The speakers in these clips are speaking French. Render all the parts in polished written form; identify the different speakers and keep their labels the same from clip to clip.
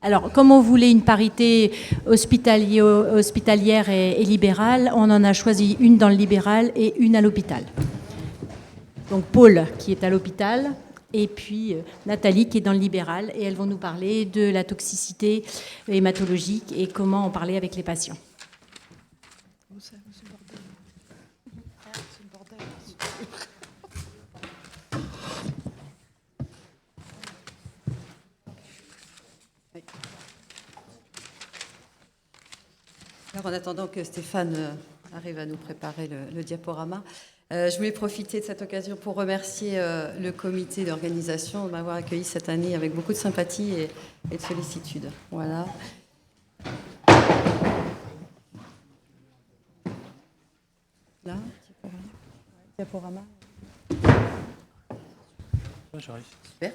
Speaker 1: Alors, comme on voulait une parité hospitalière et libérale, on en a choisi une dans le libéral et une à l'hôpital. Donc Paul qui est à l'hôpital et puis Nathalie qui est dans le libéral, et elles vont nous parler de la toxicité hématologique et comment en parler avec les patients.
Speaker 2: Alors, en attendant que Stéphane arrive à nous préparer le diaporama, je voulais profiter de cette occasion pour remercier le comité d'organisation de m'avoir accueilli cette année avec beaucoup de sympathie et de sollicitude. Voilà. Là, diaporama.
Speaker 3: J'arrive.
Speaker 2: Super.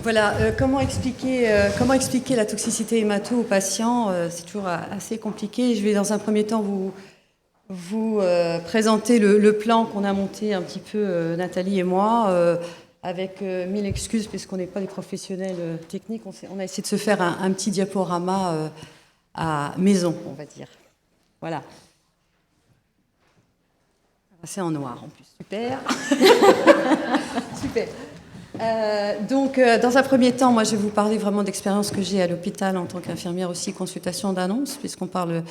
Speaker 2: Voilà, comment expliquer la toxicité hémato aux patients, c'est toujours assez compliqué. Je vais dans un premier temps vous présenter le plan qu'on a monté un petit peu, Nathalie et moi, avec 1000 excuses, puisqu'on n'est pas des professionnels techniques. On a essayé de se faire un petit diaporama à maison, on va dire. Voilà. C'est en noir en plus, super. Super. Donc, dans un premier temps, moi, je vais vous parler vraiment d'expérience que j'ai à l'hôpital en tant qu'infirmière aussi, consultation d'annonce, puisqu'on parle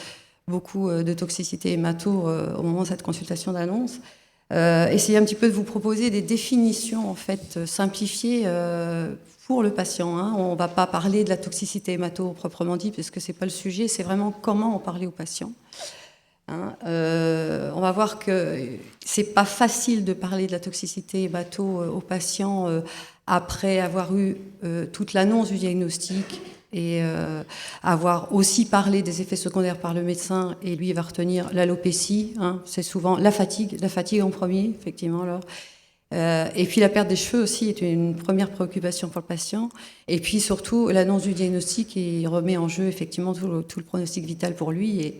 Speaker 2: beaucoup de toxicité hémato au moment de cette consultation d'annonce. Essayer un petit peu de vous proposer des définitions, en fait, simplifiées pour le patient. Hein. On ne va pas parler de la toxicité hémato proprement dit, puisque ce n'est pas le sujet, c'est vraiment comment en parler au patient. Hein, on va voir que c'est pas facile de parler de la toxicité hémato aux patients après avoir eu toute l'annonce du diagnostic et avoir aussi parlé des effets secondaires par le médecin, et lui il va retenir l'alopécie, hein, c'est souvent la fatigue en premier, effectivement. Alors. Et puis la perte des cheveux aussi est une première préoccupation pour le patient, et puis surtout l'annonce du diagnostic, et remet en jeu effectivement tout le pronostic vital pour lui,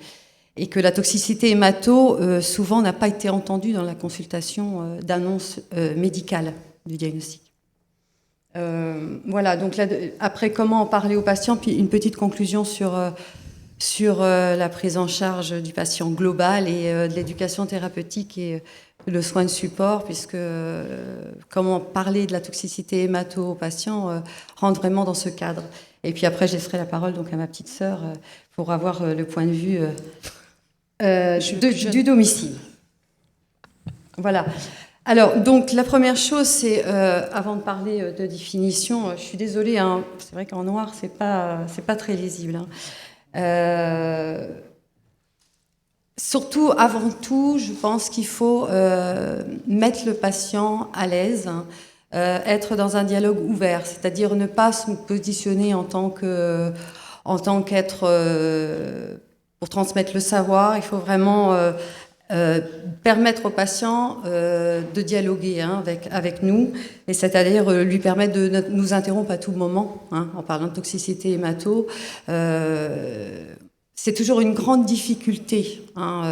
Speaker 2: et que la toxicité hémato, souvent, n'a pas été entendue dans la consultation d'annonce médicale du diagnostic. Voilà, donc là, après, comment en parler aux patients, puis une petite conclusion sur la prise en charge du patient global et de l'éducation thérapeutique et le soin de support, puisque comment parler de la toxicité hémato aux patients rentre vraiment dans ce cadre. Et puis après, je laisserai la parole donc à ma petite sœur pour avoir le point de vue du domicile. Voilà. Alors, donc, la première chose, c'est, avant de parler de définition, je suis désolée, hein, c'est vrai qu'en noir, c'est pas très lisible. Hein. Surtout, avant tout, je pense qu'il faut mettre le patient à l'aise, hein, être dans un dialogue ouvert, c'est-à-dire ne pas se positionner en tant qu'être... pour transmettre le savoir, il faut vraiment permettre au patient de dialoguer, hein, avec nous, et c'est-à-dire lui permettre de nous interrompre à tout moment, hein, en parlant de toxicité hémato. C'est toujours une grande difficulté, hein,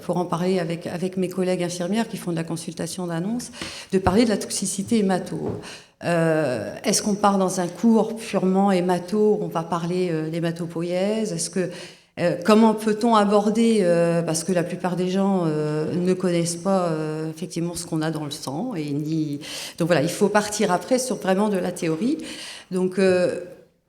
Speaker 2: pour en parler avec mes collègues infirmières qui font de la consultation d'annonce, de parler de la toxicité hémato. Est-ce qu'on part dans un cours purement hémato, on va parler d'hématopoïèse? Est-ce que comment peut-on aborder, parce que la plupart des gens ne connaissent pas effectivement ce qu'on a dans le sang, donc voilà, il faut partir après sur vraiment de la théorie. Donc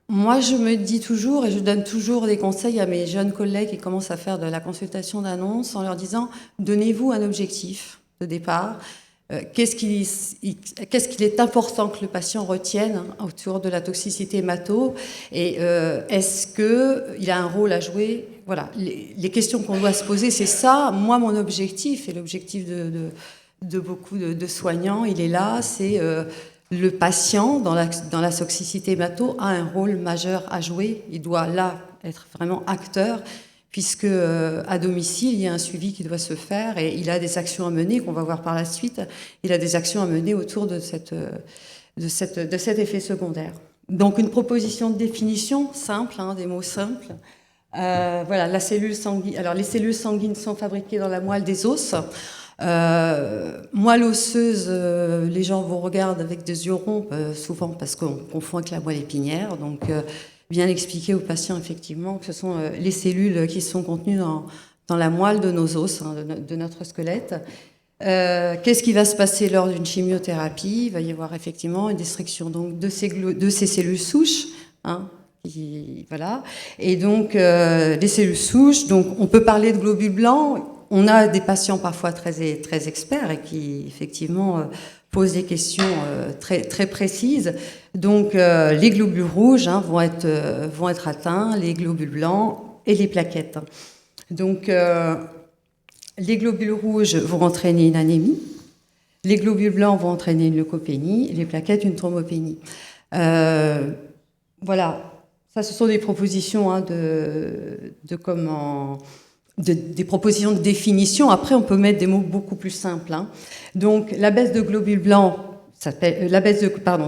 Speaker 2: moi je me dis toujours, et je donne toujours des conseils à mes jeunes collègues qui commencent à faire de la consultation d'annonce, en leur disant, donnez-vous un objectif de départ. Qu'est-ce qu'il est important que le patient retienne autour de la toxicité hémato, et est-ce qu'il a un rôle à jouer? Voilà, les questions qu'on doit se poser, c'est ça. Moi, mon objectif, et l'objectif de beaucoup de soignants, il est là, c'est le patient, dans la toxicité hémato, a un rôle majeur à jouer. Il doit là être vraiment acteur, puisque à domicile, il y a un suivi qui doit se faire, et il a des actions à mener, qu'on va voir par la suite. Il a des actions à mener autour de cet effet secondaire. Donc une proposition de définition simple, hein, des mots simples. Voilà, la cellule sanguine. Alors les cellules sanguines sont fabriquées dans la moelle des os. moelle osseuse, les gens vous regardent avec des yeux ronds, souvent parce qu'on confond avec la moelle épinière. Donc, bien expliquer aux patients, effectivement, que ce sont les cellules qui sont contenues dans la moelle de nos os, hein, de notre squelette. Qu'est-ce qui va se passer lors d'une chimiothérapie? Il va y avoir effectivement une destruction donc, de ces cellules souches. Hein, voilà. Et donc, les cellules souches, donc, on peut parler de globules blancs. On a des patients parfois très experts et qui, effectivement, posent des questions très précises. Donc, les globules rouges vont être atteints, les globules blancs et les plaquettes. Donc, les globules rouges vont entraîner une anémie, les globules blancs vont entraîner une leucopénie, les plaquettes une thrombopénie. Voilà, ça ce sont des propositions des propositions de définition. Après, on peut mettre des mots beaucoup plus simples. Hein. Donc, la baisse de globules blancs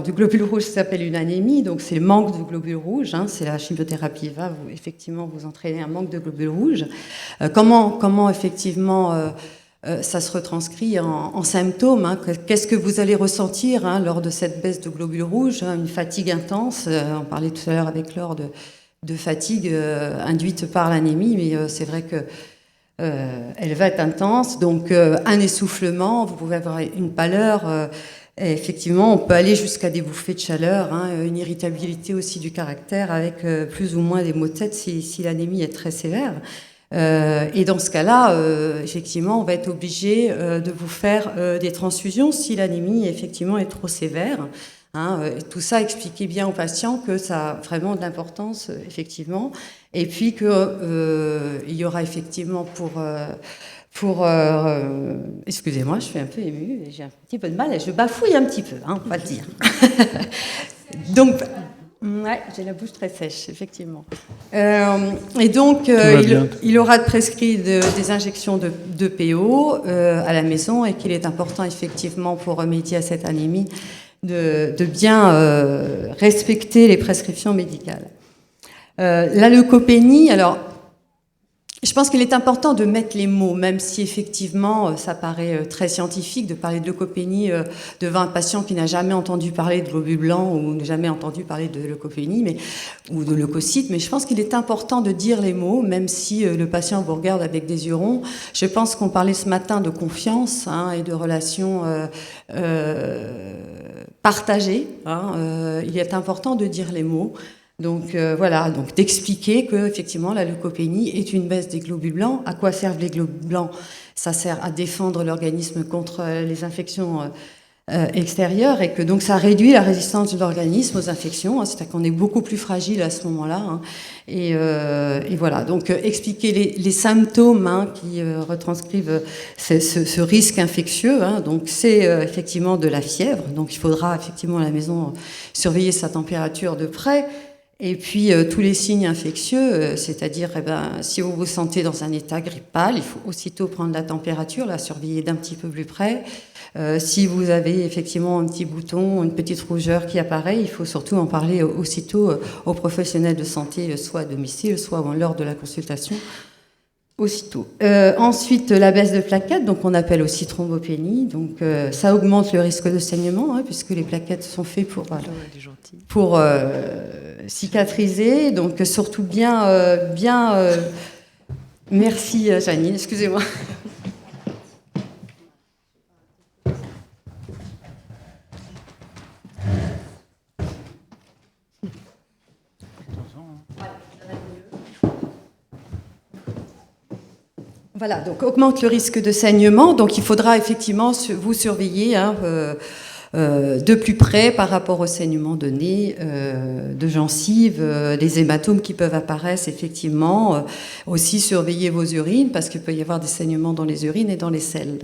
Speaker 2: du globule rouge s'appelle une anémie, donc c'est le manque de globules rouges. Hein, c'est la chimiothérapie va effectivement vous entraîner un manque de globules rouges. Comment effectivement ça se retranscrit en symptômes. Hein, qu'est-ce que vous allez ressentir lors de cette baisse de globules rouges? Une fatigue intense. On parlait tout à l'heure avec Laure de fatigue induite par l'anémie, mais c'est vrai que elle va être intense. Donc un essoufflement, vous pouvez avoir une pâleur. Et effectivement, on peut aller jusqu'à des bouffées de chaleur, une irritabilité aussi du caractère avec plus ou moins des maux de tête si l'anémie est très sévère. Et dans ce cas-là, effectivement, on va être obligé de vous faire des transfusions si l'anémie effectivement est trop sévère. Tout ça, expliquez bien aux patients que ça a vraiment de l'importance, effectivement. Et puis qu'il y aura effectivement excusez-moi, je suis un peu émue, j'ai un petit peu de mal et je bafouille un petit peu, on va le dire. Donc, ouais, j'ai la bouche très sèche, effectivement. Et donc, il aura prescrit des injections de PO à la maison et qu'il est important, effectivement, pour remédier à cette anémie, de bien respecter les prescriptions médicales. La leucopénie, alors, je pense qu'il est important de mettre les mots, même si effectivement ça paraît très scientifique de parler de leucopénie devant un patient qui n'a jamais entendu parler de globules blancs ou n'a jamais entendu parler de leucopénie ou de leucocytes, mais je pense qu'il est important de dire les mots, même si le patient vous regarde avec des yeux ronds. Je pense qu'on parlait ce matin de confiance et de relations partagées. Il est important de dire les mots. Donc voilà, donc d'expliquer que effectivement la leucopénie est une baisse des globules blancs. À quoi servent les globules blancs? Ça sert à défendre l'organisme contre les infections extérieures et que donc ça réduit la résistance de l'organisme aux infections. C'est-à-dire qu'on est beaucoup plus fragile à ce moment-là. Et voilà, donc expliquer les symptômes qui retranscrivent ce risque infectieux. Donc c'est effectivement de la fièvre. Donc il faudra effectivement à la maison surveiller sa température de près. Et puis tous les signes infectieux, c'est-à-dire si vous vous sentez dans un état grippal, il faut aussitôt prendre la température, la surveiller d'un petit peu plus près. Si vous avez effectivement un petit bouton, une petite rougeur qui apparaît, il faut surtout en parler aussitôt aux professionnels de santé, soit à domicile, soit lors de la consultation. Aussitôt. Ensuite, la baisse de plaquettes, donc on appelle aussi thrombopénie. Donc ça augmente le risque de saignement, puisque les plaquettes sont faites pour cicatriser. Donc surtout bien. Merci Janine, excusez-moi. Voilà, donc augmente le risque de saignement. Donc il faudra effectivement vous surveiller de plus près par rapport au saignement de nez, de gencives, des hématomes qui peuvent apparaître effectivement. Aussi surveiller vos urines parce qu'il peut y avoir des saignements dans les urines et dans les selles.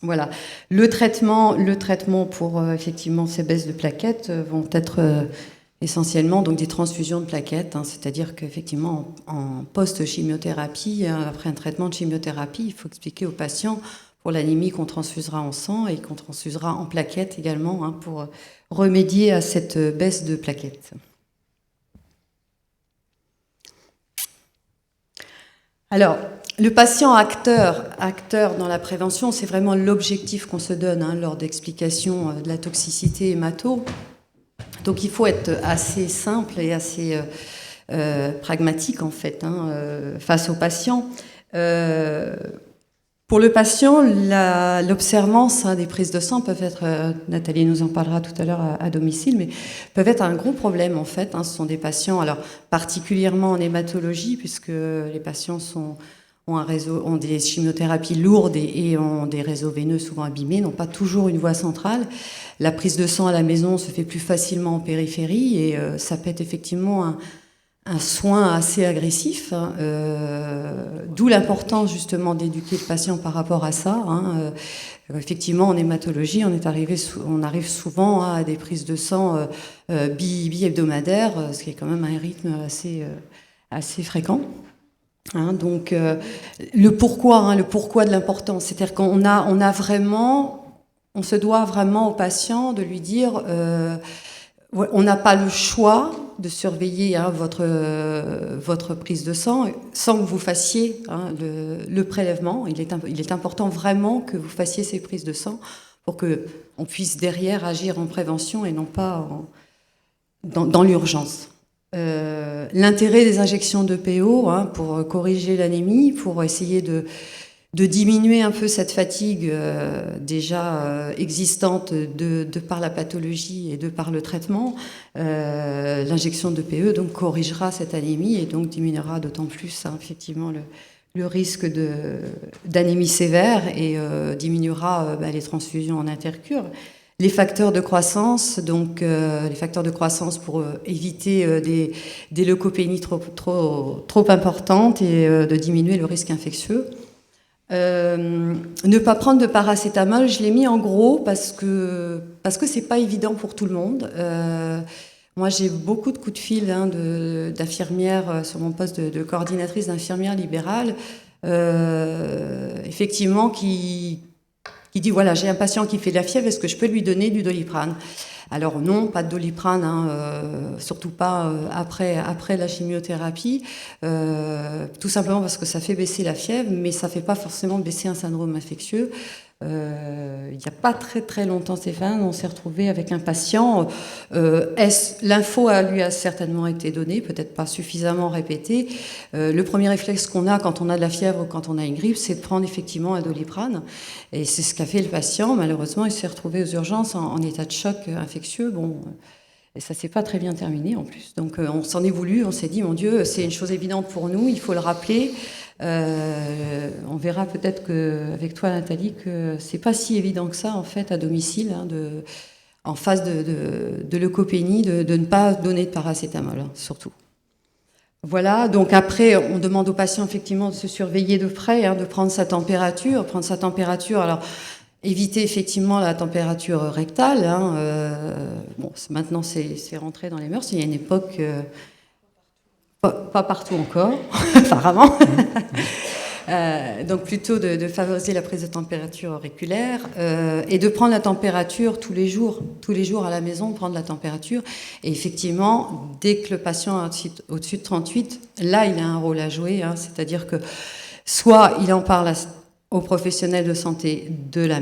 Speaker 2: Voilà. Le traitement pour effectivement ces baisses de plaquettes vont être essentiellement donc des transfusions de plaquettes, c'est-à-dire qu'effectivement en post-chimiothérapie, après un traitement de chimiothérapie, il faut expliquer aux patients pour l'anémie qu'on transfusera en sang et qu'on transfusera en plaquettes également pour remédier à cette baisse de plaquettes. Alors, le patient acteur dans la prévention, c'est vraiment l'objectif qu'on se donne lors d'explications de la toxicité hémato. Donc il faut être assez simple et assez pragmatique en fait face au patient. Pour le patient, l'observance des prises de sang peuvent être, Nathalie nous en parlera tout à l'heure à domicile, mais peuvent être un gros problème en fait. Ce sont des patients, alors particulièrement en hématologie, puisque les patients ont des chimiothérapies lourdes et ont des réseaux veineux souvent abîmés, n'ont pas toujours une voie centrale. La prise de sang à la maison se fait plus facilement en périphérie et ça peut être effectivement un soin assez agressif, d'où l'importance justement d'éduquer le patient par rapport à ça. Effectivement, en hématologie, on arrive souvent à des prises de sang bi-hebdomadaires, ce qui est quand même un rythme assez fréquent. Donc, le pourquoi de l'importance, c'est-à-dire qu'on a vraiment, on se doit vraiment au patient de lui dire, on n'a pas le choix de surveiller votre prise de sang sans que vous fassiez le prélèvement. Il est important vraiment que vous fassiez ces prises de sang pour qu'on puisse derrière agir en prévention et non pas dans l'urgence. L'intérêt des injections de PO pour corriger l'anémie, pour essayer de diminuer un peu cette fatigue déjà existante de par la pathologie et de par le traitement. L'injection de PE donc corrigera cette anémie et donc diminuera d'autant plus effectivement le risque d'anémie sévère et diminuera les transfusions en intercure. Les facteurs de croissance, donc les facteurs de croissance pour éviter des leucopénies trop importantes et de diminuer le risque infectieux. Ne pas prendre de paracétamol, je l'ai mis en gros parce que c'est pas évident pour tout le monde. Moi, j'ai beaucoup de coups de fil d'infirmières sur mon poste de coordinatrice d'infirmière libérale, effectivement, qui dit voilà, j'ai un patient qui fait de la fièvre, est-ce que je peux lui donner du Doliprane? Alors non, pas de Doliprane, surtout pas après la chimiothérapie, tout simplement parce que ça fait baisser la fièvre, mais ça fait pas forcément baisser un syndrome infectieux. Il n'y a pas très très longtemps, Stéphane, on s'est retrouvé avec un patient. L'info lui a certainement été donnée, peut-être pas suffisamment répétée. Le premier réflexe qu'on a quand on a de la fièvre ou quand on a une grippe, c'est de prendre effectivement un Doliprane. Et c'est ce qu'a fait le patient. Malheureusement, il s'est retrouvé aux urgences en état de choc infectieux. Bon, et ça s'est pas très bien terminé en plus. Donc on s'en est voulu, on s'est dit, mon Dieu, c'est une chose évidente pour nous, il faut le rappeler. On verra peut-être avec toi, Nathalie, que c'est pas si évident que ça en fait à domicile, en phase de leucopénie, de ne pas donner de paracétamol, surtout. Voilà, donc après, on demande au patient effectivement de se surveiller de près, de prendre sa température. Alors, éviter effectivement la température rectale. Bon, maintenant, c'est rentré dans les mœurs. Il y a une époque, pas partout encore, apparemment. Donc plutôt de favoriser la prise de température auriculaire et de prendre la température tous les jours à la maison, prendre la température. Et effectivement, dès que le patient est au-dessus de 38, là, il a un rôle à jouer. C'est-à-dire que soit il en parle aux professionnels de santé de la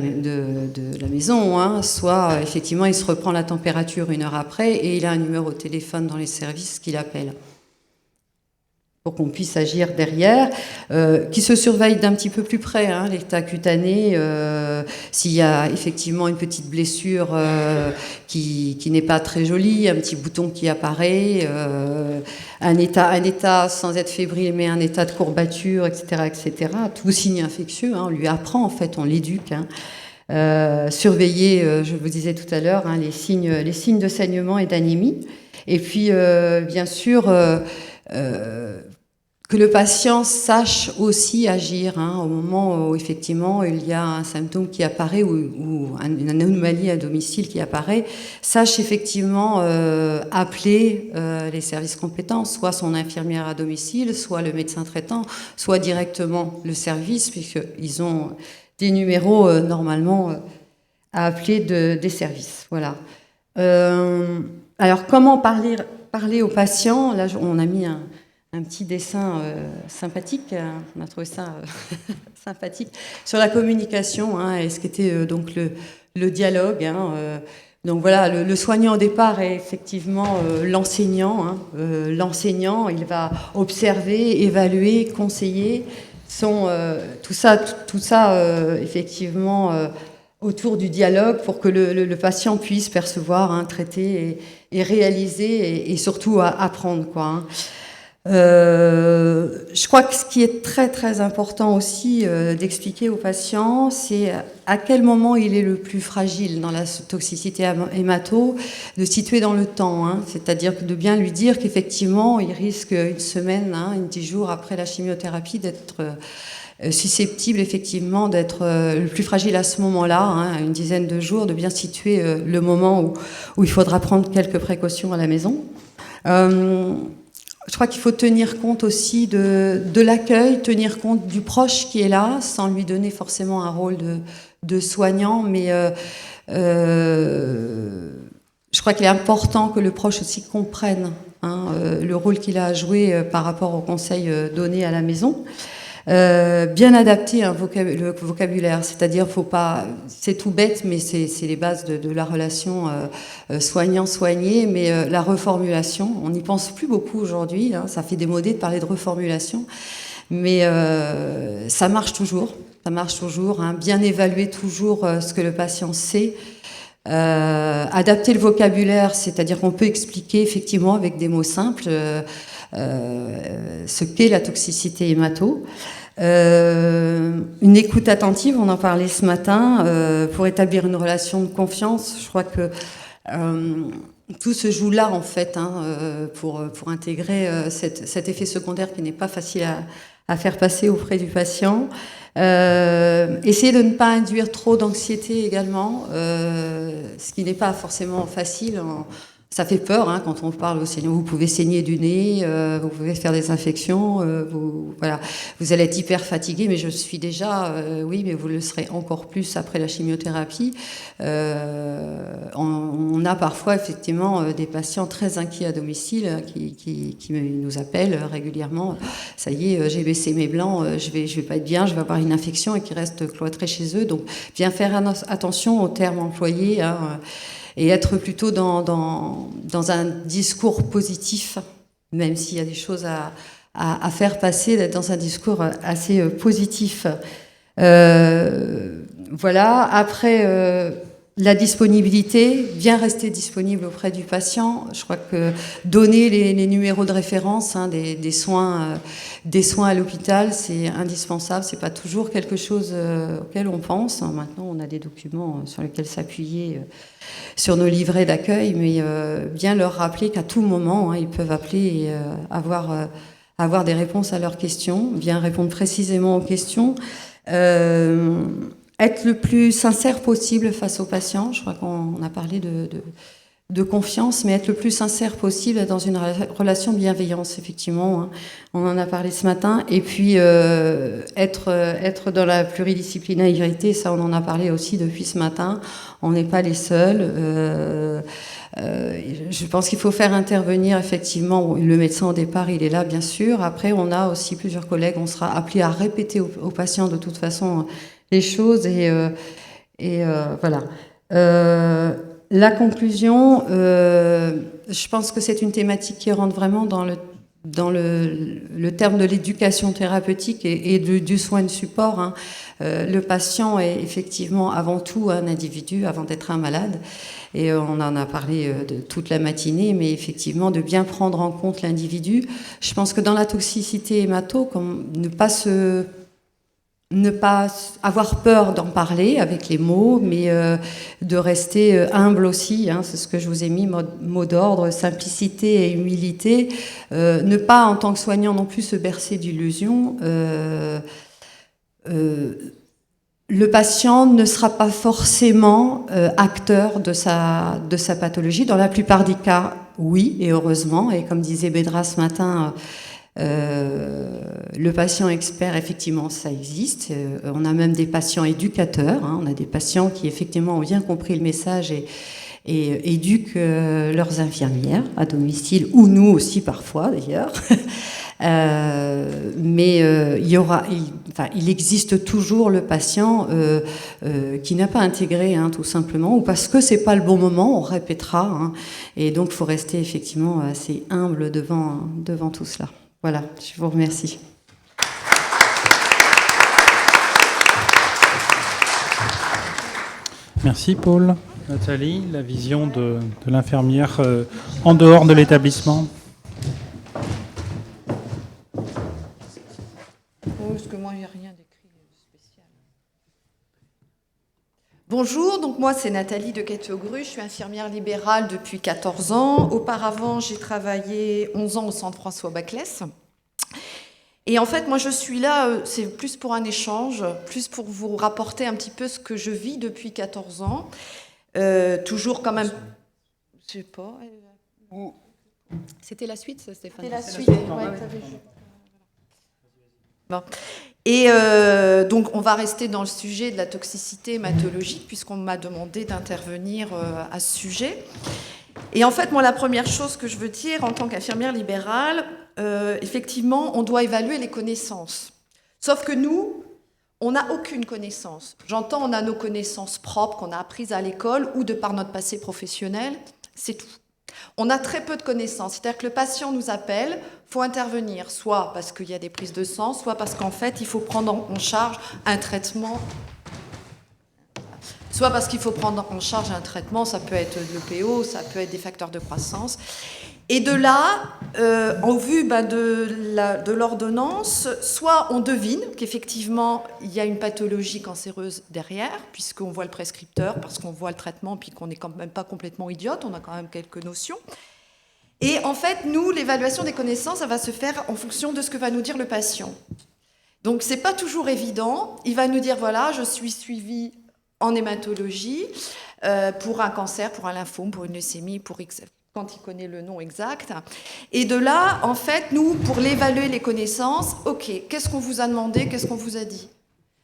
Speaker 2: maison, soit effectivement il se reprend la température 1 heure après et il a un numéro de téléphone dans les services qu'il appelle pour qu'on puisse agir derrière, qui se surveille d'un petit peu plus près, l'état cutané, s'il y a effectivement une petite blessure qui n'est pas très jolie, un petit bouton qui apparaît, un état sans être fébrile, mais un état de courbature, etc., tout signe infectieux, on lui apprend en fait, on l'éduque. Surveiller, je vous disais tout à l'heure, les signes de saignement et d'anémie, et puis bien sûr que le patient sache aussi agir au moment où effectivement il y a un symptôme qui apparaît ou une anomalie à domicile qui apparaît, sache effectivement appeler les services compétents, soit son infirmière à domicile, soit le médecin traitant, soit directement le service, puisqu'ils ont des numéros normalement à appeler des services. Voilà. Alors comment parler aux patients? Là, on a mis un petit dessin sympathique. On a trouvé ça sympathique sur la communication, hein, et ce qu'était donc le dialogue. Hein, donc voilà, le soignant au départ est effectivement l'enseignant. Hein, l'enseignant, il va observer, évaluer, conseiller. Tout ça, effectivement, autour du dialogue pour que le patient puisse percevoir, hein, traiter et réaliser et surtout apprendre, quoi. Hein. Je crois que ce qui est très très important aussi d'expliquer aux patients, c'est à quel moment il est le plus fragile dans la toxicité hémato, de situer dans le temps, hein, c'est-à-dire de bien lui dire qu'effectivement il risque une semaine, hein, 10 jours après la chimiothérapie d'être susceptible effectivement d'être le plus fragile à ce moment-là, hein, une dizaine de jours, de bien situer le moment où il faudra prendre quelques précautions à la maison. Je crois qu'il faut tenir compte aussi de l'accueil, tenir compte du proche qui est là, sans lui donner forcément un rôle de soignant, mais je crois qu'il est important que le proche aussi comprenne, hein, le rôle qu'il a à jouer par rapport aux conseils donnés à la maison. Bien adapter le vocabulaire, c'est-à-dire faut pas, c'est tout bête, mais c'est les bases de la relation soignant-soigné, mais la reformulation, on n'y pense plus beaucoup aujourd'hui, hein, ça fait démodé de parler de reformulation, mais ça marche toujours, hein, bien évaluer toujours ce que le patient sait. Adapter le vocabulaire, c'est-à-dire qu'on peut expliquer effectivement avec des mots simples ce qu'est la toxicité hémato. Une écoute attentive, on en parlait ce matin, pour établir une relation de confiance. Je crois que tout se joue là en fait, hein, pour intégrer cet effet secondaire qui n'est pas facile à faire passer auprès du patient. Essayer de ne pas induire trop d'anxiété également, ce qui n'est pas forcément facile. Ça fait peur, hein, quand on parle au saignant. Vous pouvez saigner du nez, vous pouvez faire des infections, voilà. Vous allez être hyper fatigué, mais je suis déjà, oui, mais vous le serez encore plus après la chimiothérapie. On a parfois effectivement des patients très inquiets à domicile qui nous appellent régulièrement. Ça y est, j'ai baissé mes blancs, je vais pas être bien, je vais avoir une infection, et qui restent cloîtrés chez eux. Donc, bien faire attention aux termes employés, hein, et être plutôt dans un discours positif, même s'il y a des choses à faire passer, d'être dans un discours assez positif. Voilà. Après, la disponibilité, bien rester disponible auprès du patient. Je crois que donner les numéros de référence, hein, des soins à l'hôpital, c'est indispensable. C'est pas toujours quelque chose auquel on pense. Maintenant, on a des documents sur lesquels s'appuyer sur nos livrets d'accueil, mais bien leur rappeler qu'à tout moment, hein, ils peuvent appeler et avoir des réponses à leurs questions, bien répondre précisément aux questions. Être le plus sincère possible face aux patients. Je crois qu'on a parlé de confiance, mais être le plus sincère possible dans une relation de bienveillance, effectivement. Hein. On en a parlé ce matin. Et puis, être dans la pluridisciplinarité, ça, on en a parlé aussi depuis ce matin. On n'est pas les seuls. Je pense qu'il faut faire intervenir, effectivement, le médecin au départ, il est là, bien sûr. Après, on a aussi plusieurs collègues. On sera appelés à répéter aux patients, de toute façon, les choses. Et voilà. La conclusion, je pense que c'est une thématique qui rentre vraiment dans le terme de l'éducation thérapeutique et du soin de support. Hein. Le patient est effectivement avant tout un individu, avant d'être un malade. Et on en a parlé de toute la matinée, mais effectivement de bien prendre en compte l'individu. Je pense que dans la toxicité hémato, comme ne pas avoir peur d'en parler avec les mots, mais de rester humble aussi, hein, c'est ce que je vous ai mis, mot d'ordre, simplicité et humilité. Ne pas, en tant que soignant non plus, se bercer d'illusions. Le patient ne sera pas forcément acteur de sa pathologie. Dans la plupart des cas, oui, et heureusement. Et comme disait Bédra ce matin, le patient expert, effectivement, ça existe. On a même des patients éducateurs. Hein. On a des patients qui, effectivement, ont bien compris le message et éduquent leurs infirmières à domicile, ou nous aussi parfois, d'ailleurs. Mais il existe toujours le patient qui n'a pas intégré, hein, tout simplement, ou parce que c'est pas le bon moment, on répétera. Hein, et donc, il faut rester effectivement assez humble devant tout cela. Voilà, je vous remercie.
Speaker 3: Merci Paul. Nathalie, la vision de l'infirmière en dehors de l'établissement.
Speaker 4: Parce que moi, il n'y a rien d'écrit spécial. Bonjour, donc moi c'est Nathalie de Quettegru, je suis infirmière libérale depuis 14 ans. Auparavant, j'ai travaillé 11 ans au centre François Baclès. Et en fait, moi je suis là, c'est plus pour un échange, plus pour vous rapporter un petit peu ce que je vis depuis 14 ans. Toujours quand même... Je sais pas... C'était la suite, ça, Stéphane? C'était la suite, ouais, bon. Et donc, on va rester dans le sujet de la toxicité hématologique, puisqu'on m'a demandé d'intervenir à ce sujet. Et en fait, moi, la première chose que je veux dire, en tant qu'infirmière libérale, effectivement, on doit évaluer les connaissances. Sauf que nous, on n'a aucune connaissance. J'entends, on a nos connaissances propres qu'on a apprises à l'école ou de par notre passé professionnel, c'est tout. On a très peu de connaissances. C'est-à-dire que le patient nous appelle, il faut intervenir, soit parce qu'il y a des prises de sang, soit parce qu'en fait, il faut prendre en charge un traitement. Soit parce qu'il faut prendre en charge un traitement, ça peut être de l'EPO, ça peut être des facteurs de croissance. Et de là, en vue de l'ordonnance, soit on devine qu'effectivement, il y a une pathologie cancéreuse derrière, puisqu'on voit le prescripteur, parce qu'on voit le traitement, puis qu'on n'est quand même pas complètement idiote, on a quand même quelques notions. Et en fait, nous, l'évaluation des connaissances, ça va se faire en fonction de ce que va nous dire le patient. Donc, c'est pas toujours évident. Il va nous dire, voilà, je suis suivi en hématologie pour un cancer, pour un lymphome, pour une leucémie, pour X, quand il connaît le nom exact. Et de là, en fait, nous, pour l'évaluer les connaissances, ok, qu'est-ce qu'on vous a demandé, qu'est-ce qu'on vous a dit?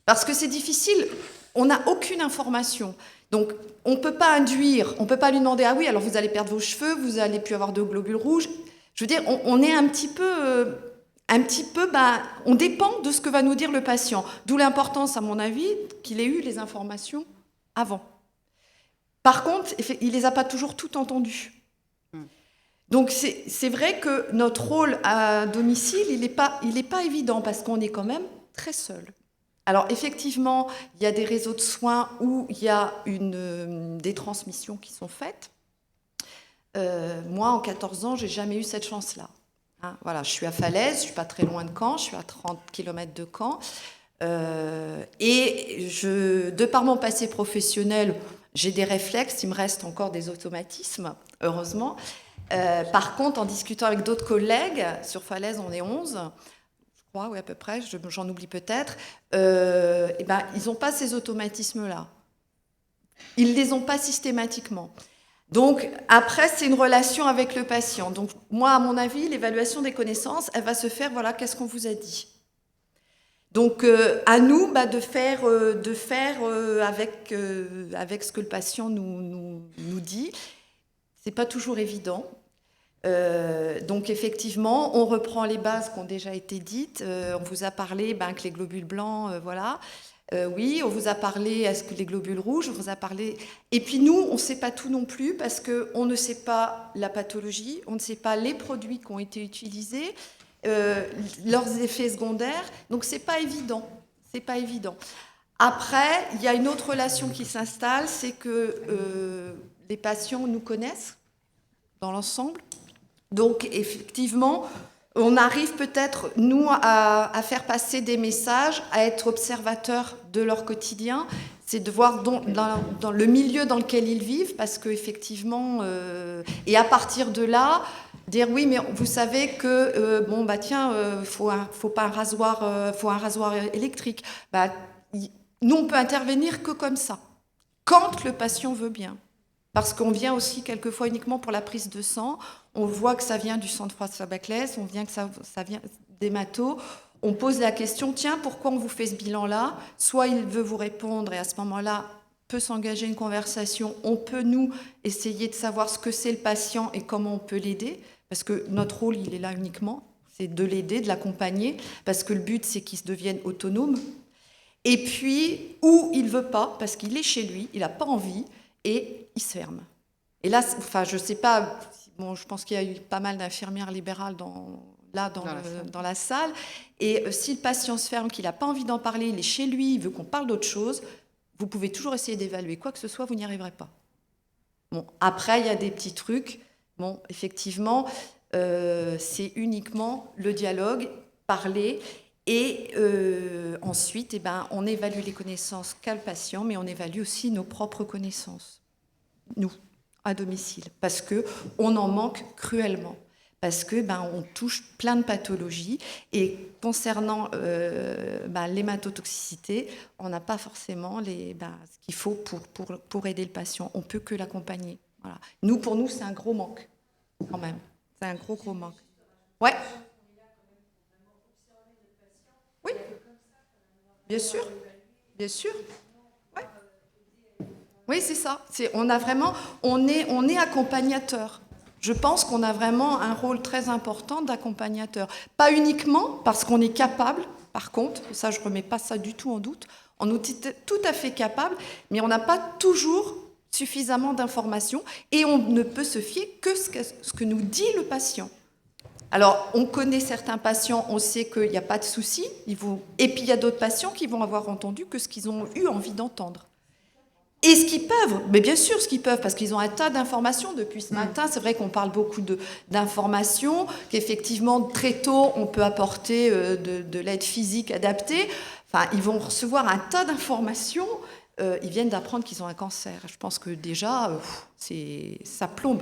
Speaker 4: Parce que c'est difficile, on n'a aucune information. Donc, on ne peut pas induire, on ne peut pas lui demander, ah oui, alors vous allez perdre vos cheveux, vous n'allez plus avoir de globules rouges. Je veux dire, on est un petit peu, on dépend de ce que va nous dire le patient. D'où l'importance, à mon avis, qu'il ait eu les informations avant. Par contre, il ne les a pas toujours toutes entendues. Donc c'est vrai que notre rôle à domicile, il n'est pas évident parce qu'on est quand même très seul. Alors effectivement, il y a des réseaux de soins où il y a des transmissions qui sont faites. Moi, en 14 ans, je n'ai jamais eu cette chance-là. Hein, voilà, je suis à Falaise, je ne suis pas très loin de Caen, je suis à 30 km de Caen. Et de par mon passé professionnel, j'ai des réflexes, il me reste encore des automatismes, heureusement. Par contre, en discutant avec d'autres collègues, sur Falaise, on est 11, je crois, oui, à peu près, j'en oublie peut-être, ils n'ont pas ces automatismes-là. Ils ne les ont pas systématiquement. Donc, après, c'est une relation avec le patient. Donc, moi, à mon avis, l'évaluation des connaissances, elle va se faire, voilà, qu'est-ce qu'on vous a dit? Donc, à nous de faire avec ce que le patient nous dit. C'est pas toujours évident. Donc effectivement, on reprend les bases qui ont déjà été dites. On vous a parlé que les globules blancs, voilà. Oui, on vous a parlé, est-ce que les globules rouges, on vous a parlé. Et puis nous, on ne sait pas tout non plus parce qu'on ne sait pas la pathologie, on ne sait pas les produits qui ont été utilisés, leurs effets secondaires. Donc c'est pas évident. C'est pas évident. Après, il y a une autre relation qui s'installe, c'est que les patients nous connaissent dans l'ensemble. Donc, effectivement, on arrive peut-être, nous, à faire passer des messages, à être observateurs de leur quotidien. C'est de voir dans le milieu dans lequel ils vivent, parce qu'effectivement, et à partir de là, dire oui, mais vous savez que, faut un rasoir électrique. Nous, on peut intervenir que comme ça, quand le patient veut bien. Parce qu'on vient aussi quelquefois uniquement pour la prise de sang, on voit que ça vient du centre François Baclès, on vient que ça vient d'hémato, on pose la question, tiens, pourquoi on vous fait ce bilan-là? Soit il veut vous répondre et à ce moment-là, peut s'engager une conversation, on peut nous essayer de savoir ce que c'est le patient et comment on peut l'aider, parce que notre rôle, il est là uniquement, C'est de l'aider, de l'accompagner, parce que le but, c'est qu'il devienne autonome. Et puis, ou il ne veut pas, parce qu'il est chez lui, il n'a pas envie, et il se ferme. Et là, enfin, je ne sais pas, bon, je pense qu'il y a eu pas mal d'infirmières libérales dans la salle. Et si le patient se ferme, qu'il n'a pas envie d'en parler, il est chez lui, il veut qu'on parle d'autre chose, vous pouvez toujours essayer d'évaluer. Quoi que ce soit, vous n'y arriverez pas. Bon, après, il y a des petits trucs. Bon, effectivement, c'est uniquement le dialogue, parler. Et ensuite, on évalue les connaissances qu'a le patient, mais on évalue aussi nos propres connaissances, nous, à domicile, parce qu'on en manque cruellement, parce on touche plein de pathologies. Et concernant l'hématotoxicité, on n'a pas forcément ce qu'il faut pour aider le patient. On ne peut que l'accompagner. Voilà. Pour nous, c'est un gros manque, quand même. C'est un gros manque. Ouais. Oui, bien sûr, bien sûr. Ouais. Oui, c'est ça. On est accompagnateur. Je pense qu'on a vraiment un rôle très important d'accompagnateur. Pas uniquement parce qu'on est capable, par contre, ça je ne remets pas ça du tout en doute, on est tout à fait capable, mais on n'a pas toujours suffisamment d'informations et on ne peut se fier que ce que nous dit le patient. Alors, on connaît certains patients, on sait qu'il n'y a pas de souci, et puis il y a d'autres patients qui vont avoir entendu que ce qu'ils ont eu envie d'entendre. Et ce qu'ils peuvent, mais bien sûr ce qu'ils peuvent, parce qu'ils ont un tas d'informations depuis ce matin. C'est vrai qu'on parle beaucoup d'informations, qu'effectivement, très tôt, on peut apporter de l'aide physique adaptée. Enfin, ils vont recevoir un tas d'informations. Ils viennent d'apprendre qu'ils ont un cancer. Je pense que déjà, ça plombe.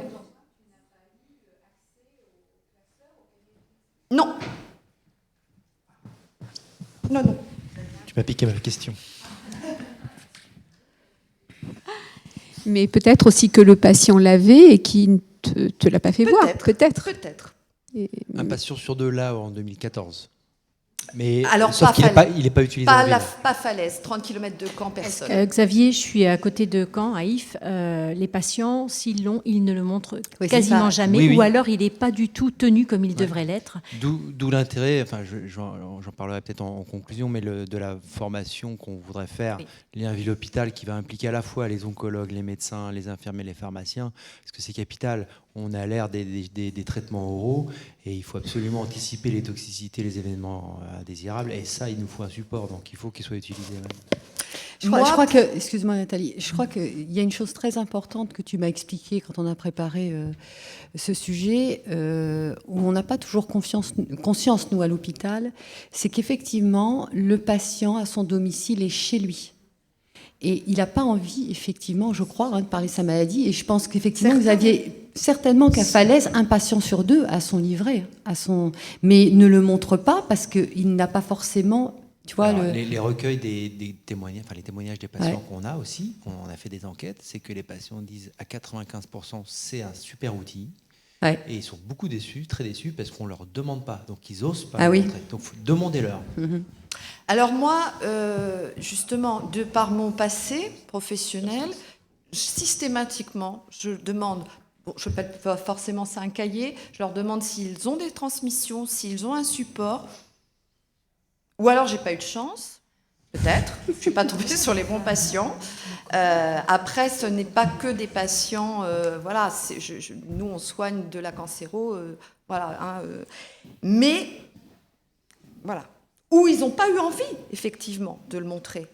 Speaker 4: Non. Non.
Speaker 5: Tu m'as piqué ma question.
Speaker 6: Mais peut-être aussi que le patient l'avait et qui ne te l'a pas fait voir. Peut-être.
Speaker 5: Un patient sur deux là en 2014. Mais
Speaker 4: alors,
Speaker 5: sauf qu'il n'est pas utilisé.
Speaker 4: Pas Falaise, 30 km de Caen, personne.
Speaker 1: Xavier, je suis à côté de Caen, à If. Les patients, s'ils l'ont, ils ne le montrent quasiment jamais, ou alors il n'est pas du tout tenu comme il devrait l'être.
Speaker 5: D'où l'intérêt, enfin, j'en parlerai peut-être en conclusion, mais de la formation qu'on voudrait faire, lien ville-hôpital, qui va impliquer à la fois les oncologues, les médecins, les infirmiers, les pharmaciens, parce que c'est capital. On a l'air des traitements oraux et il faut absolument anticiper les toxicités, les événements indésirables. Et ça, il nous faut un support, donc il faut qu'il soit utilisé.
Speaker 2: Je crois que, excuse-moi Nathalie, je crois qu'il y a une chose très importante que tu m'as expliquée quand on a préparé ce sujet, où on n'a pas toujours conscience, nous, à l'hôpital, c'est qu'effectivement, le patient à son domicile est chez lui. Et il n'a pas envie, effectivement, je crois, de parler de sa maladie. Et je pense qu'effectivement, vous aviez certainement qu'à Falaise, un patient sur deux a son livret, mais ne le montre pas parce qu'il n'a pas forcément... Tu vois,
Speaker 5: les recueils des témoignages, les témoignages des patients qu'on a aussi, on a fait des enquêtes, c'est que les patients disent à 95% c'est un super outil. Ouais. Et ils sont beaucoup déçus, très déçus, parce qu'on ne leur demande pas. Donc ils n'osent pas le montrer. Donc demandez-leur.
Speaker 4: Mm-hmm. Alors moi, justement, de par mon passé professionnel, systématiquement, je demande, je ne fais pas forcément ça un cahier, je leur demande s'ils ont des transmissions, s'ils ont un support, ou alors j'ai pas eu de chance, peut-être, je ne suis pas tombée sur les bons patients. Après, ce n'est pas que des patients, nous on soigne de la cancéro, mais voilà. Ou ils n'ont pas eu envie, effectivement, de le montrer.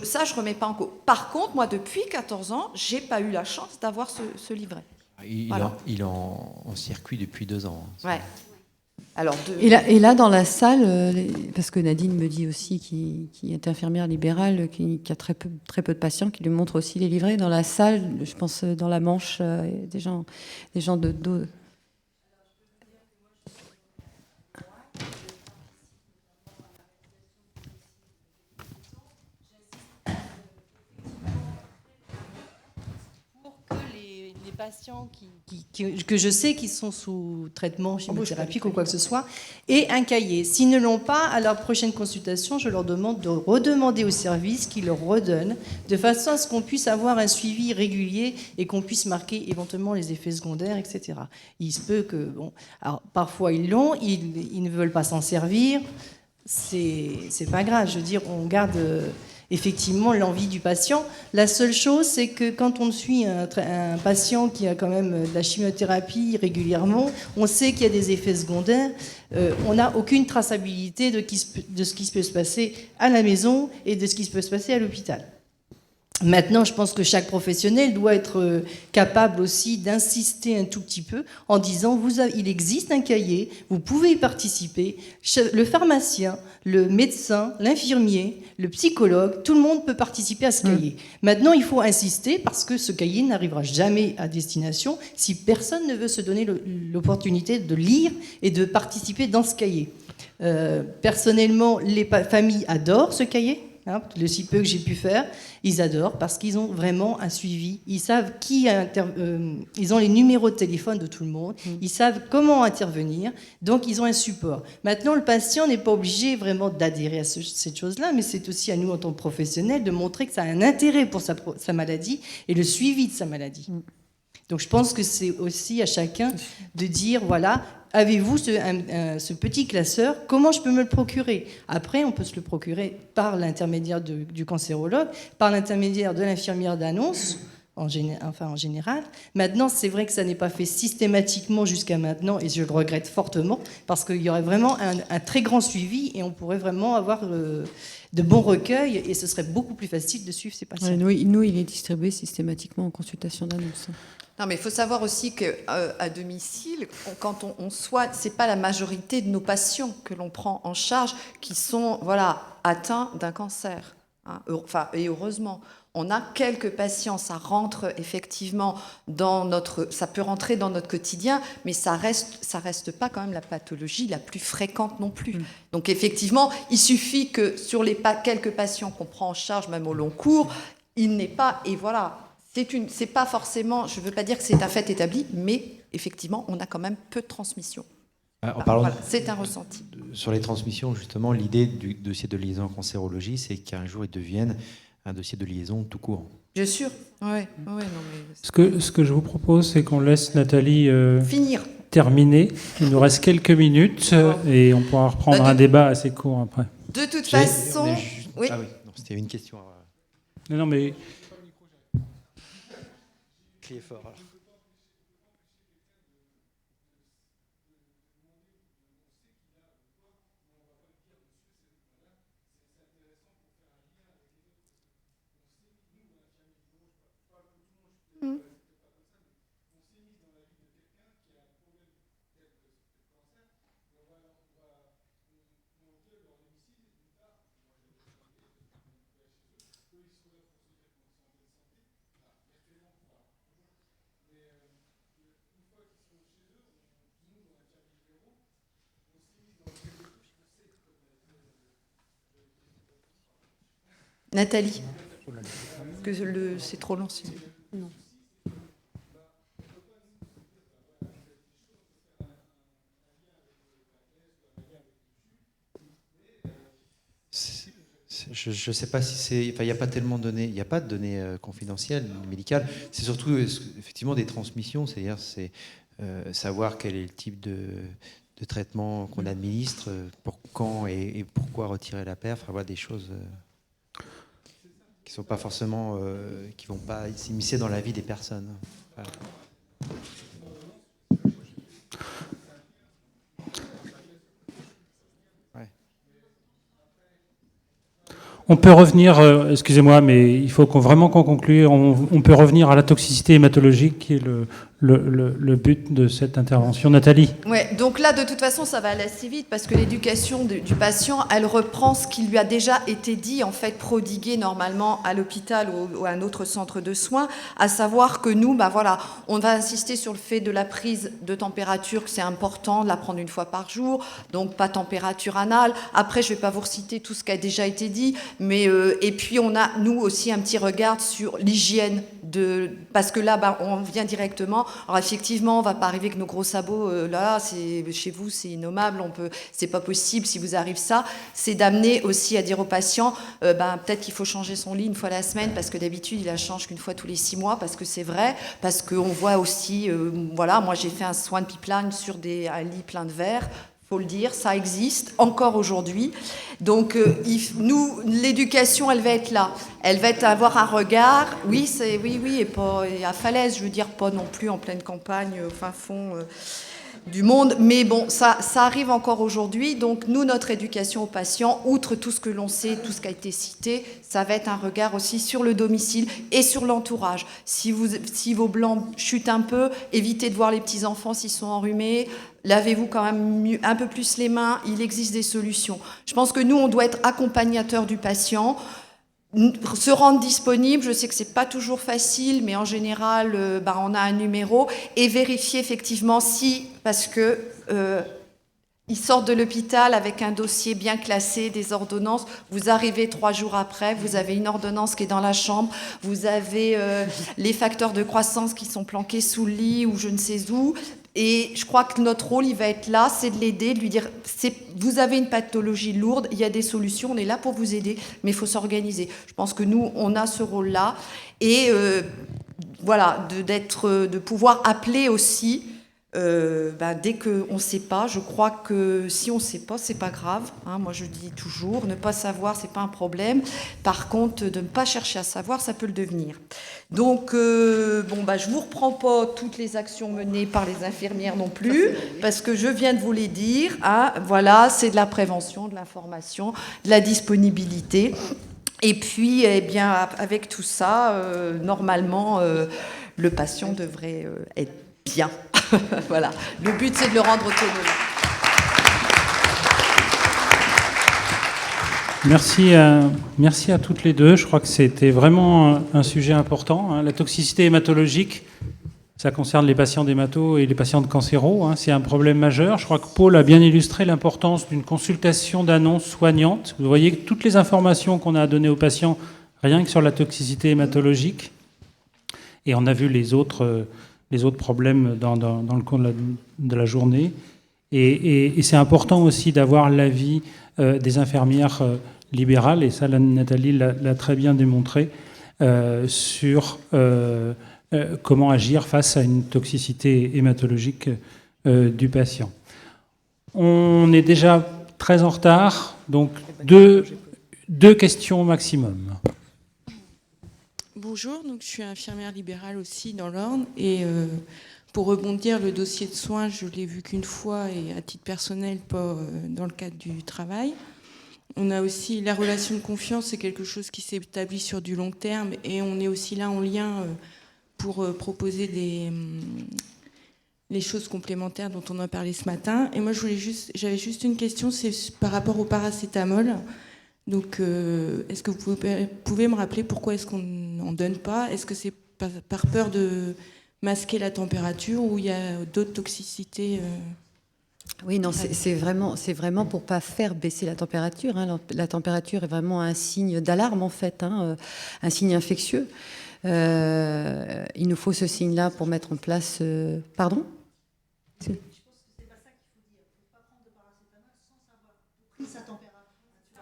Speaker 4: Ça, je ne remets pas en cause. Par contre, moi, depuis 14 ans, je n'ai pas eu la chance d'avoir ce livret.
Speaker 5: Il est en circuit depuis 2 ans.
Speaker 4: Ouais. Alors
Speaker 2: et là, dans la salle, parce que Nadine me dit aussi, qui est infirmière libérale, qui a très peu de patients, qui lui montre aussi les livrets. Dans la salle, je pense, dans la Manche, des gens de dos...
Speaker 7: patients que je sais qui sont sous traitement chimiothérapeutique ou quoi que ce soit, et un cahier. S'ils ne l'ont pas, à leur prochaine consultation, je leur demande de redemander au service qu'ils le redonnent, de façon à ce qu'on puisse avoir un suivi régulier et qu'on puisse marquer éventuellement les effets secondaires, etc. Il se peut que, bon, alors parfois ils l'ont, ils ne veulent pas s'en servir, c'est pas grave, je veux dire, on garde effectivement l'envie du patient. La seule chose, c'est que quand on suit un patient qui a quand même de la chimiothérapie régulièrement, on sait qu'il y a des effets secondaires, on n'a aucune traçabilité de ce qui peut se passer à la maison et de ce qui peut se passer à l'hôpital. Maintenant, je pense que chaque professionnel doit être capable aussi d'insister un tout petit peu en disant il existe un cahier, vous pouvez y participer. Le pharmacien, le médecin, l'infirmier, le psychologue, tout le monde peut participer à ce cahier. Maintenant, il faut insister parce que ce cahier n'arrivera jamais à destination si personne ne veut se donner l'opportunité de lire et de participer dans ce cahier. Personnellement, les familles adorent ce cahier. Le si peu que j'ai pu faire, ils adorent parce qu'ils ont vraiment un suivi. Ils savent ils ont les numéros de téléphone de tout le monde. Ils savent comment intervenir. Donc, ils ont un support. Maintenant, le patient n'est pas obligé vraiment d'adhérer à cette chose-là, mais c'est aussi à nous, en tant que professionnels, de montrer que ça a un intérêt pour sa maladie et le suivi de sa maladie. Donc, je pense que c'est aussi à chacun de dire, voilà, avez-vous ce petit classeur? Comment je peux me le procurer? Après, on peut se le procurer par l'intermédiaire du cancérologue, par l'intermédiaire de l'infirmière d'annonce, en général. Maintenant, c'est vrai que ça n'est pas fait systématiquement jusqu'à maintenant, et je le regrette fortement, parce qu'il y aurait vraiment un très grand suivi, et on pourrait vraiment avoir de bons recueils, et ce serait beaucoup plus facile de suivre ces patients.
Speaker 2: Ouais, nous, il est distribué systématiquement en consultation d'annonce.
Speaker 4: Non, mais il faut savoir aussi qu'à domicile, quand on soigne, c'est pas la majorité de nos patients que l'on prend en charge qui sont atteints d'un cancer. Et heureusement, on a quelques patients, ça rentre effectivement ça peut rentrer dans notre quotidien, mais ça reste pas quand même la pathologie la plus fréquente non plus. Donc effectivement, il suffit que sur les quelques patients qu'on prend en charge, même au long cours, il n'est pas, et voilà. C'est pas forcément, je ne veux pas dire que c'est un fait établi, mais effectivement, on a quand même peu de transmission. C'est un ressenti.
Speaker 5: Sur les transmissions, justement, l'idée du dossier de liaison en cancérologie, c'est qu'un jour, il devienne un dossier de liaison tout court.
Speaker 4: Bien sûr. Ouais, non, mais...
Speaker 3: Ce que je vous propose, c'est qu'on laisse Nathalie
Speaker 4: finir.
Speaker 3: Terminer. Il nous reste quelques minutes et on pourra reprendre un débat assez court après.
Speaker 4: De toute façon...
Speaker 5: Oui. Ah oui, c'était une question.
Speaker 3: Non, mais...
Speaker 5: Criez fort, alors.
Speaker 4: Nathalie, que c'est trop long. Non.
Speaker 5: Je ne sais pas si c'est... Enfin, il n'y a pas tellement de données, il n'y a pas de données confidentielles, médicales. C'est surtout effectivement des transmissions, c'est-à-dire savoir quel est le type de traitement qu'on administre, pour quand et pourquoi retirer la paire, enfin, voilà, des choses... qui sont pas forcément, qui vont pas s'immiscer dans la vie des personnes. Voilà. Ouais.
Speaker 3: On peut revenir, excusez-moi, mais il faut vraiment qu'on conclue. On peut revenir à la toxicité hématologique qui est le but de cette intervention. Nathalie.
Speaker 4: Ouais, donc là, de toute façon, ça va aller assez vite parce que l'éducation du patient, elle reprend ce qui lui a déjà été dit, en fait, prodigué normalement à l'hôpital ou à un autre centre de soins, à savoir que nous, on va insister sur le fait de la prise de température, que c'est important de la prendre une fois par jour, donc pas température anale. Après, je ne vais pas vous reciter tout ce qui a déjà été dit, mais et puis on a, nous aussi, un petit regard sur l'hygiène parce que là, on vient directement. Alors effectivement, on va pas arriver avec nos gros sabots. Chez vous, c'est innommable. C'est pas possible. Si vous arrive ça, c'est d'amener aussi à dire aux patients, peut-être qu'il faut changer son lit une fois la semaine, parce que d'habitude, il la change qu'une fois tous les 6 mois, parce que c'est vrai, parce qu'on voit aussi, moi j'ai fait un soin de pipeline sur un lit plein de verre. Faut le dire, ça existe encore aujourd'hui. Donc, nous, l'éducation, elle va être là. Elle va avoir un regard. Oui, et à Falaise, je veux dire, pas non plus en pleine campagne, au fin fond du monde. Mais bon, ça arrive encore aujourd'hui. Donc, nous, notre éducation aux patients, outre tout ce que l'on sait, tout ce qui a été cité, ça va être un regard aussi sur le domicile et sur l'entourage. Si vos blancs chutent un peu, évitez de voir les petits-enfants s'ils sont enrhumés. Lavez-vous quand même un peu plus les mains, il existe des solutions. Je pense que nous, on doit être accompagnateur du patient, se rendre disponible. Je sais que c'est pas toujours facile, mais en général, on a un numéro, et vérifier effectivement parce que ils sortent de l'hôpital avec un dossier bien classé, des ordonnances. Vous arrivez 3 jours après, vous avez une ordonnance qui est dans la chambre, vous avez les facteurs de croissance qui sont planqués sous le lit ou je ne sais où. Et je crois que notre rôle, il va être là, c'est de l'aider, de lui dire, vous avez une pathologie lourde, il y a des solutions, on est là pour vous aider, mais il faut s'organiser. Je pense que nous, on a ce rôle-là. Et de pouvoir appeler aussi, dès qu'on ne sait pas. Je crois que si on ne sait pas, c'est pas grave. Moi, je dis toujours, ne pas savoir, c'est pas un problème. Par contre, de ne pas chercher à savoir, ça peut le devenir. Donc, je vous reprends pas toutes les actions menées par les infirmières non plus, parce que je viens de vous les dire. C'est de la prévention, de l'information, de la disponibilité. Et puis, avec tout ça, normalement, le patient devrait être bien. Voilà. Le but, c'est de le rendre autonome.
Speaker 3: Merci à toutes les deux. Je crois que c'était vraiment un sujet important. La toxicité hématologique, ça concerne les patients d'hémato et les patients de cancéro. C'est un problème majeur. Je crois que Paul a bien illustré l'importance d'une consultation d'annonce soignante. Vous voyez que toutes les informations qu'on a à donner aux patients, rien que sur la toxicité hématologique. Et on a vu les autres problèmes dans le cours de la journée. Et c'est important aussi d'avoir l'avis des infirmières libérales, et ça, Nathalie l'a très bien démontré, sur comment agir face à une toxicité hématologique du patient. On est déjà très en retard, donc deux questions maximum.
Speaker 8: Bonjour, donc je suis infirmière libérale aussi dans l'Orne, et pour rebondir, le dossier de soins, je l'ai vu qu'une fois, et à titre personnel, pas dans le cadre du travail. On a aussi la relation de confiance, c'est quelque chose qui s'établit sur du long terme, et on est aussi là en lien pour proposer les choses complémentaires dont on a parlé ce matin. Et moi, j'avais juste une question, c'est par rapport au paracétamol. Donc, est-ce que vous pouvez me rappeler pourquoi est-ce qu'on n'en donne pas ? Est-ce que c'est par peur de masquer la température, ou il y a d'autres toxicités
Speaker 2: Oui, non, c'est vraiment pour pas faire baisser la température. La température est vraiment un signe d'alarme, en fait, un signe infectieux. Il nous faut ce signe-là pour mettre en place... Pardon ? Je pense que c'est pas ça qu'il faut dire. Il ne faut pas prendre de paracétamol sans savoir pris sa température.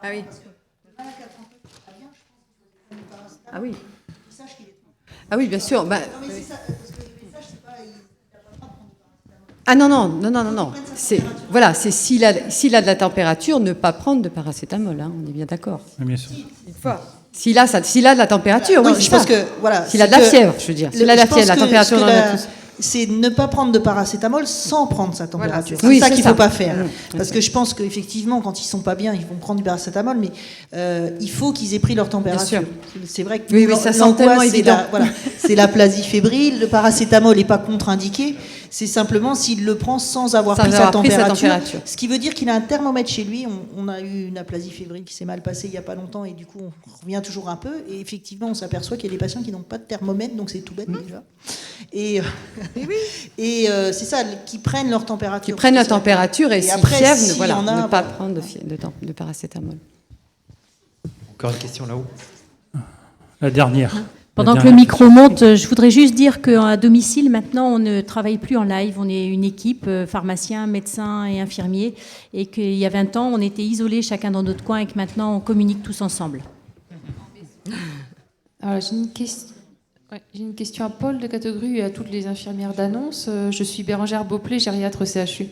Speaker 2: Ah oui. Parce que le malade qui a trempé très bien, je pense qu'il faut prendre du paracétamol. Ah oui. Il sache qu'il est trempé. Ah oui, bien sûr. Non, mais c'est ça, parce que les messages, c'est pas... Il n'a pas le droit de prendre du paracétamol. Ah non. C'est s'il a de la température, ne pas prendre de paracétamol. On est bien d'accord.
Speaker 3: Oui, bien sûr.
Speaker 2: S'il a de la température, oui,
Speaker 9: je pense que voilà.
Speaker 2: S'il a de la fièvre, je veux dire. S'il a de la fièvre, la température dans le pouce.
Speaker 9: C'est ne pas prendre de paracétamol sans prendre sa température. Voilà, c'est ça qu'il ne faut pas faire. Parce que je pense qu'effectivement, quand ils ne sont pas bien, ils vont prendre du paracétamol, mais il faut qu'ils aient pris leur température. C'est vrai que
Speaker 2: ça semble tellement évident.
Speaker 9: C'est l'aplasie fébrile. Le paracétamol n'est pas contre-indiqué. C'est simplement s'il le prend sans avoir pris sa température. Ce qui veut dire qu'il a un thermomètre chez lui. On a eu une aplasie fébrile qui s'est mal passée il n'y a pas longtemps, et du coup, on revient toujours un peu. Et effectivement, on s'aperçoit qu'il y a des patients qui n'ont pas de thermomètre, donc c'est tout bête déjà. Et c'est ça, qui prennent leur température.
Speaker 2: Qui prennent la température, et si fièvre, ne pas prendre de paracétamol.
Speaker 5: Encore une question là-haut.
Speaker 3: La dernière.
Speaker 1: Pendant que le micro monte, je voudrais juste dire qu'à domicile, maintenant, on ne travaille plus en live. On est une équipe, pharmaciens, médecins et infirmiers. Et qu'il y a 20 ans, on était isolés chacun dans notre coin et que maintenant, on communique tous ensemble.
Speaker 10: Alors, j'ai une question à Paul de Categorie et à toutes les infirmières d'annonce. Je suis Bérangère Beauplé, gériatre CHU.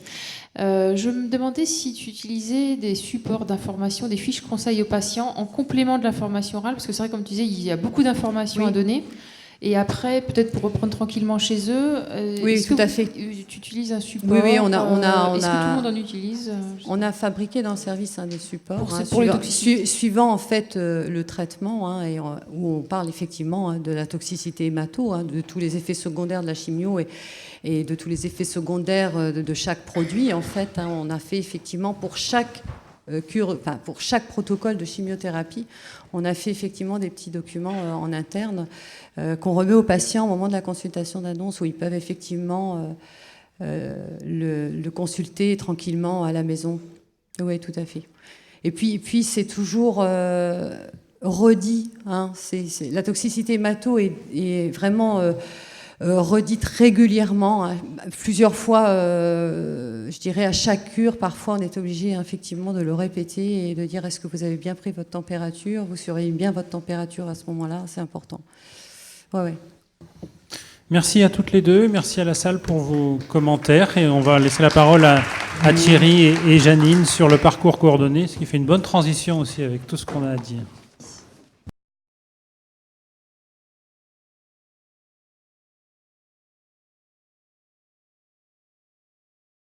Speaker 10: Je me demandais si tu utilisais des supports d'information, des fiches conseils aux patients en complément de l'information orale, parce que c'est vrai, comme tu disais, il y a beaucoup d'informations à donner. Et après, peut-être pour reprendre tranquillement chez eux,
Speaker 2: oui, tout à fait.
Speaker 10: Tu utilises un support?
Speaker 2: Oui,
Speaker 10: est-ce que tout le monde en utilise?
Speaker 2: On a fabriqué dans le service des supports
Speaker 10: pour les toxicités.
Speaker 2: Suivant en fait le traitement, et où on parle effectivement de la toxicité hémato, de tous les effets secondaires de la chimio et de tous les effets secondaires de chaque produit. En fait, on a fait effectivement pour chaque pour chaque protocole de chimiothérapie, on a fait effectivement des petits documents en interne qu'on remet aux patients au moment de la consultation d'annonce, où ils peuvent effectivement le consulter tranquillement à la maison. Oui, tout à fait. Et puis c'est toujours redit. La toxicité hémato est vraiment redite régulièrement, plusieurs fois, je dirais à chaque cure. Parfois, on est obligé effectivement de le répéter et de dire: est-ce que vous avez bien pris votre température? Vous surveillez bien votre température à ce moment-là, c'est important. Ouais.
Speaker 3: Merci à toutes les deux, merci à la salle pour vos commentaires, et on va laisser la parole à Thierry et Janine sur le parcours coordonné, ce qui fait une bonne transition aussi avec tout ce qu'on a à dire.